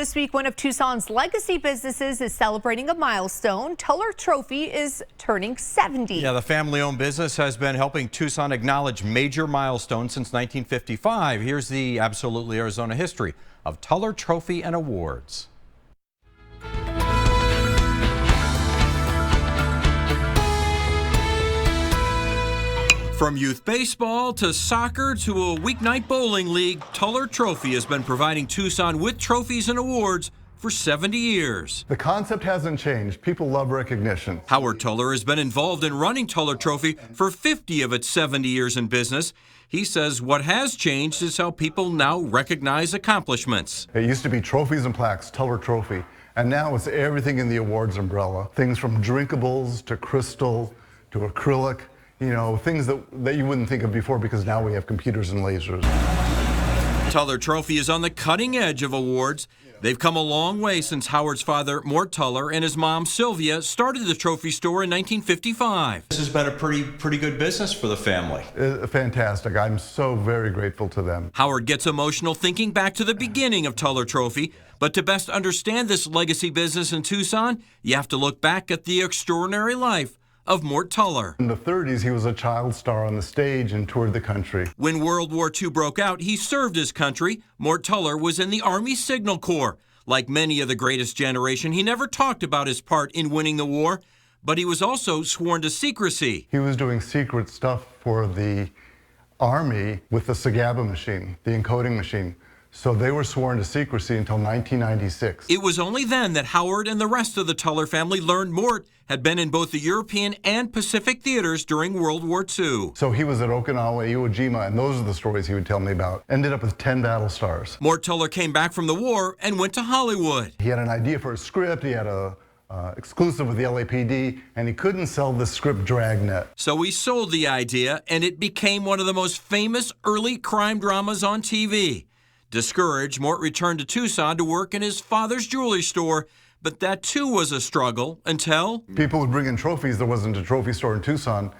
this week, one of Tucson's legacy businesses is celebrating a milestone. Tuller Trophy is turning 70. Yeah, the family-owned business has been helping Tucson acknowledge major milestones since 1955. Here's the Absolutely Arizona history of Tuller Trophy and awards. From youth baseball to soccer to a weeknight bowling league, Tuller Trophy has been providing Tucson with trophies and awards for 70 years. The concept hasn't changed. People love recognition. Howard Tuller has been involved in running Tuller Trophy for 50 of its 70 years in business. He says what has changed is how people now recognize accomplishments. It used to be trophies and plaques, Tuller Trophy, and now it's everything in the awards umbrella. Things from drinkables to crystal to acrylic. You know, things that you wouldn't think of before because now we have computers and lasers. Tuller Trophy is on the cutting edge of awards. They've come a long way since Howard's father, Mort Tuller, and his mom, Sylvia, started the trophy store in 1955. This has been a pretty good business for the family. Fantastic. I'm so very grateful to them. Howard gets emotional thinking back to the beginning of Tuller Trophy. But to best understand this legacy business in Tucson, you have to look back at the extraordinary life of Mort Tuller. In the 30s, he was a child star on the stage and toured the country. When World War II broke out, he served his country. Mort Tuller was in the Army Signal Corps. Like many of the greatest generation, he never talked about his part in winning the war, but he was also sworn to secrecy. He was doing secret stuff for the Army with the Sagaba machine, the encoding machine. So they were sworn to secrecy until 1996. It was only then that Howard and the rest of the Tuller family learned Mort had been in both the European and Pacific theaters during World War II. So he was at Okinawa, Iwo Jima, and those are the stories he would tell me about. Ended up with 10 battle stars. Mort Tuller came back from the war and went to Hollywood. He had an idea for a script. He had a exclusive with the LAPD, and he couldn't sell the script Dragnet. So he sold the idea, and it became one of the most famous early crime dramas on TV. Discouraged, Mort returned to Tucson to work in his father's jewelry store, but that too was a struggle until people would bring in trophies. There wasn't a trophy store in Tucson.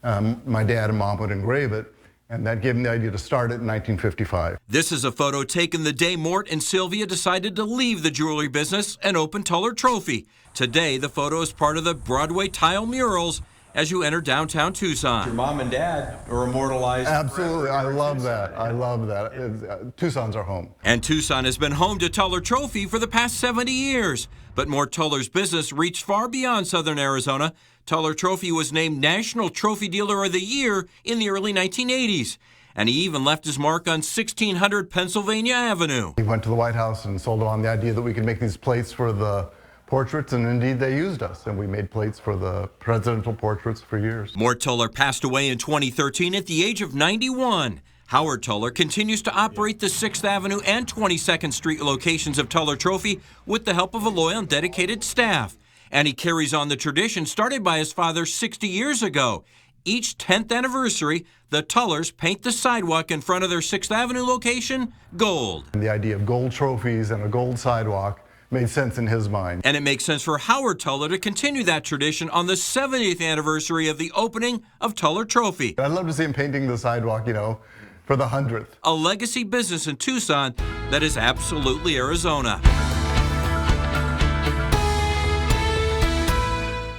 My dad and mom would engrave it, and that gave him the idea to start it in 1955. This is a photo taken the day Mort and Sylvia decided to leave the jewelry business and open Tuller Trophy. Today, the photo is part of the Broadway tile murals as you enter downtown Tucson. Your mom and dad are immortalized. Absolutely, I love that. I love that. Tucson's our home. And Tucson has been home to Tuller Trophy for the past 70 years. But Mort Tuller's business reached far beyond southern Arizona. Tuller Trophy was named National Trophy Dealer of the Year in the early 1980s. And he even left his mark on 1600 Pennsylvania Avenue. He went to the White House and sold on the idea that we could make these plates for the portraits, and indeed they used us, and we made plates for the presidential portraits for years. Mort Tuller passed away in 2013 at the age of 91. Howard Tuller continues to operate the 6th Avenue and 22nd Street locations of Tuller Trophy with the help of a loyal and dedicated staff. And he carries on the tradition started by his father 60 years ago. Each 10th anniversary, the Tullers paint the sidewalk in front of their 6th Avenue location gold. And the idea of gold trophies and a gold sidewalk made sense in his mind. And it makes sense for Howard Tuller to continue that tradition on the 70th anniversary of the opening of Tuller Trophy. I'd love to see him painting the sidewalk, you know, for the 100th. A legacy business in Tucson that is absolutely Arizona.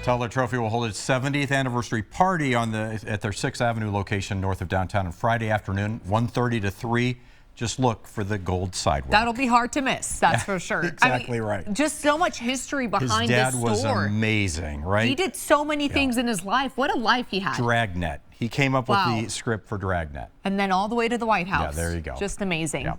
Tuller Trophy will hold its 70th anniversary party at their 6th Avenue location north of downtown on Friday afternoon, 1:30 to 3. Just look for the gold sidewalk. That'll be hard to miss, that's for sure. Exactly right. Just so much history behind this store. His dad was amazing, right? He did so many things in his life. What a life he had. Dragnet. He came up with the script for Dragnet. And then all the way to the White House. Yeah, there you go. Just amazing. Yeah.